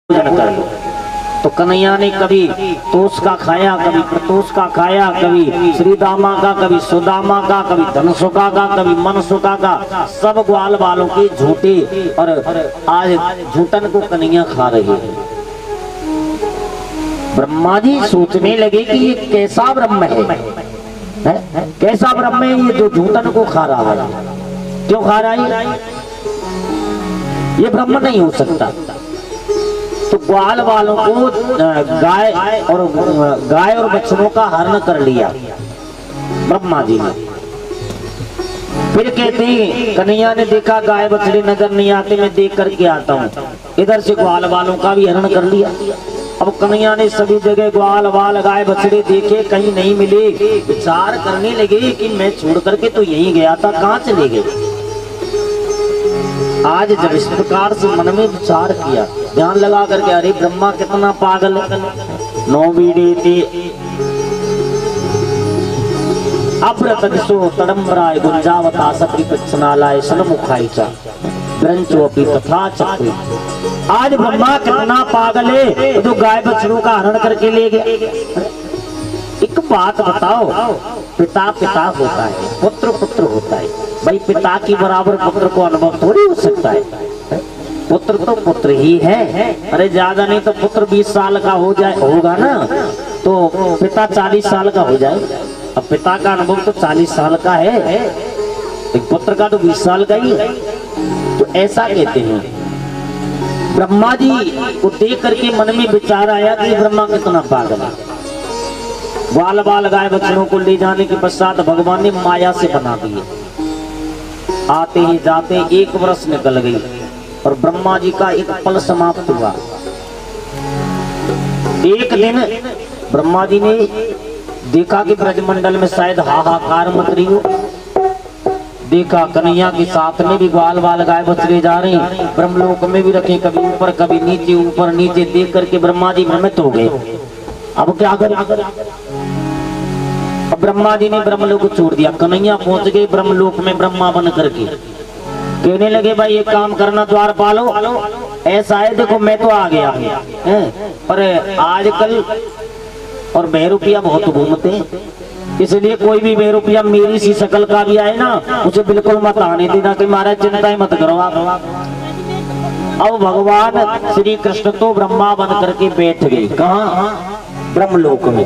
कर लो। तो कन्हैया ने कभी तोष का खाया, कभी प्रतोष का खाया, कभी श्रीदामा का, कभी सुदामा का, कभी धनसुखा का, कभी मनसुखा का, सब ग्वाल बालों के झूठे। और आज झूठन को कन्हैया खा रहे हैं। ब्रह्मा जी सोचने लगे कि ये कैसा ब्रह्म है? कैसा ब्रह्म है ये जो झूठन को खा रहा है? क्यों खा रहा है? ये ब्रह्म नहीं हो सकता। तो ग्वाल वालों को गाय और बछड़ों का हरण कर लिया ब्रह्मा जी ने। फिर कहते हैं कन्हैया ने देखा गाय बछड़े नजर नहीं आते, मैं देख करके आता हूँ। इधर से ग्वाल वालों का भी हरण कर लिया। अब कन्हैया ने सभी जगह ग्वाल वाल गाय बछड़े देखे, कहीं नहीं मिले। विचार करने लगे कि मैं छोड़ करके तो यहीं गया था, कहाँ चले गए? आज जब इस प्रकार से मन में विचार किया, ध्यान लगा करके, अरे ब्रह्मा कितना पागल है। नो वीडेते अप्रतदिशो तडम्बराय गुंजावता सत्री पच्छनालाय सन्मुखाय च ब्रंचोपि तथा चक्रे। आज ब्रह्मा कितना पागल है जो गाय बछड़ों का हरण करके ले गया। एक बात बताओ, पिता पिता होता है, पुत्र पुत्र होता है। भाई पिता की बराबर पुत्र को अनुभव थोड़ी हो सकता है। पुत्र तो पुत्र ही है। अरे ज्यादा नहीं तो पुत्र 20 साल का हो जाए होगा ना, तो पिता 40 साल का हो जाए। अब पिता का अनुभव तो 40 साल का है, एक पुत्र का तो 20 साल का ही है। तो ऐसा कहते हैं। ब्रह्मा जी को देख करके मन में विचार आया कि ब्रह्मा कितना पागल है। ग्वाल बाल गाय बछड़ों को ले जाने के पश्चात भगवान ने माया से बना दिए। आते ही जाते 1 वर्ष निकल गई और ब्रह्मा जी का एक पल समाप्त हुआ। एक दिन ब्रह्मा जी ने देखा कि ब्रजमंडल में शायद हाहाकार मच रही हो। देखा कन्हैया के साथ में भी ग्वाल बाल गाय बछड़े जा रहे हैं। ब्रह्मलोक में भी रखे, कभी ऊपर कभी नीचे, ऊपर नीचे। देख करके ब्रह्मा जी भ्रमित हो गए। अब क्या करें? अब ब्रह्मा जी ने ब्रह्मलोक को छोड़ दिया। कन्हैया पहुंच गए ब्रह्मलोक में ब्रह्मा बन करके। कहने लगे भाई ये काम करना, द्वारपालो ऐसा है, देखो मैं तो आ गया है, पर आजकल और बहरूपिया बहुत घूमते हैं, इसलिए कोई भी बहरूपिया मेरी सी शकल का भी आए ना, उसे बिल्कुल मत आने देना कि महाराज चिंता ही मत करो आप। अब भगवान श्री कृष्ण तो ब्रह्मा बन करके बैठ गए। कहाँ? ब्रह्मलोक में।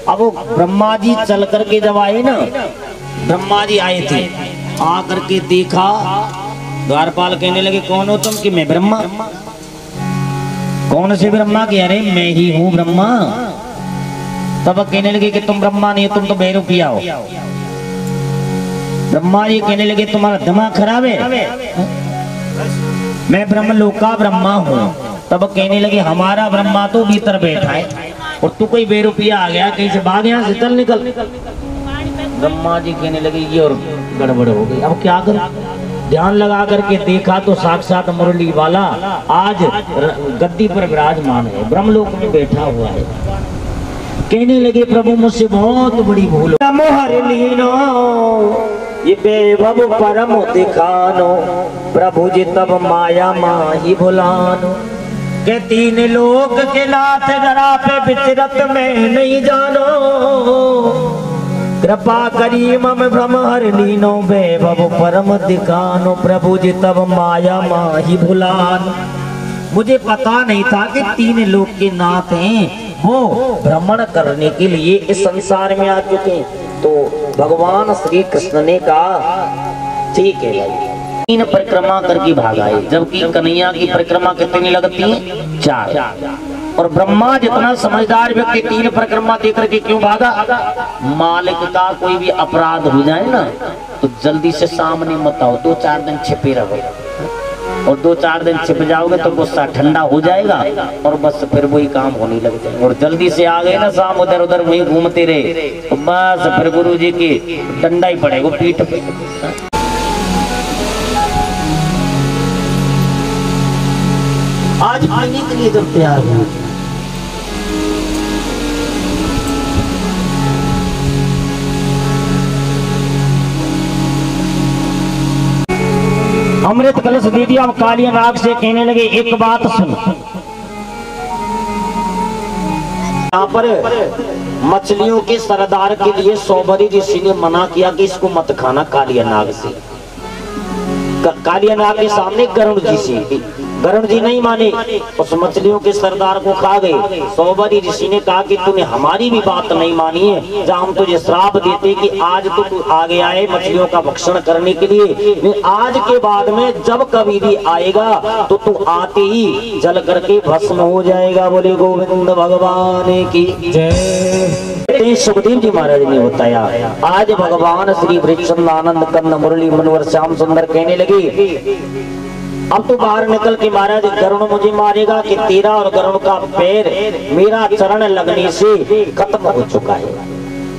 अब ब्रह्मा जी चल करके जब आए ना, ब्रह्मा जी आए थे, आ करके देखा, द्वारपाल कहने लगे कौन हो तुम? कि मैं ब्रह्मा। कौन से ब्रह्मा? कि अरे मैं ही हूँ ब्रह्मा। तब कहने लगे कि तुम ब्रह्मा नहीं, तुम तो बहरूपिया हो। ब्रह्मा जी कहने लगे तुम्हारा दिमाग खराब है, मैं ब्रह्मलोक का ब्रह्मा हूँ। तब कहने लगे हमारा ब्रह्मा तो भीतर बैठा है और तू कोई बहरूपिया आ गया, कहीं से भाग यहाँ से, चल निकल। ब्रह्मा जी कहने लगे ये और गड़बड़ हो गई, अब क्या करें? ध्यान लगा करके देखा तो साक्षात मुरली वाला आज गद्दी पर विराजमान है, ब्रह्मलोक में बैठा हुआ है। कहने लगे प्रभु मुझसे बहुत बड़ी भूल, ये बेभव परम दिखानो, प्रभु जी तब माया माही भुलानो। के 3 लोक के नाथ जरा पे विचरत में नहीं जानो, कृपा करी मम भ्रम हर लीनो, वैभव परम दिखानो, प्रभु जी तब माया माही भुलान। मुझे पता नहीं था कि 3 लोक के नाथ हैं, वो भ्रमण करने के लिए इस संसार में आ चुके हैं। तो भगवान श्री कृष्ण ने कहा ठीक है भाई, 3 परिक्रमा करके भाग आए। जबकि कन्हैया की परिक्रमा कितनी लगती है? 4। और ब्रह्मा जितना समझदार व्यक्ति 3 परिक्रमा देकर के क्यों भागा? मालिक का कोई भी अपराध हो जाए ना, तो जल्दी से सामने मत आओ, 2-4 दिन छिपे रहो। और 2-4 दिन छिप जाओगे तो गुस्सा ठंडा हो जाएगा और बस फिर वही काम होने लग जाएगा। और जल्दी से आ गए ना शाम, उधर उधर वही घूमते रहे तो बस फिर गुरु जी की डंडा ही पड़ेगा पीठ पे। आज आने के लिए जब तैयार हुआ, अमृत कलश दे दिया। अब कालिया नाग से कहने लगे एक बात सुन, यहाँ पर मछलियों के सरदार के लिए सौबरी ऋषि ने मना किया कि इसको मत खाना कालिया नाग से। कालिया नाग के सामने गरुड़ जी से, गरुड़ जी नहीं माने, उस मछलियों के सरदार को खा गए। सौबरी ऋषि ने कहा कि तूने हमारी भी बात नहीं मानी है, जहाँ हम तुझे श्राप देते कि आज तो तू आ गया है मछलियों का भक्षण करने के लिए, आज के बाद में जब कभी भी आएगा तो तू आते ही जल करके भस्म हो जाएगा। बोले गोविंद भगवान की जय। सुखदेव जी महाराज ने बताया, आज भगवान श्री वृषभानंद कंद मुरली मनोहर श्याम सुंदर कहने लगे, अब तो बाहर निकल के महाराज गरुड़ मुझे मारेगा कि तेरा और गरुड़ का पैर मेरा चरण लगने से खत्म हो चुका है।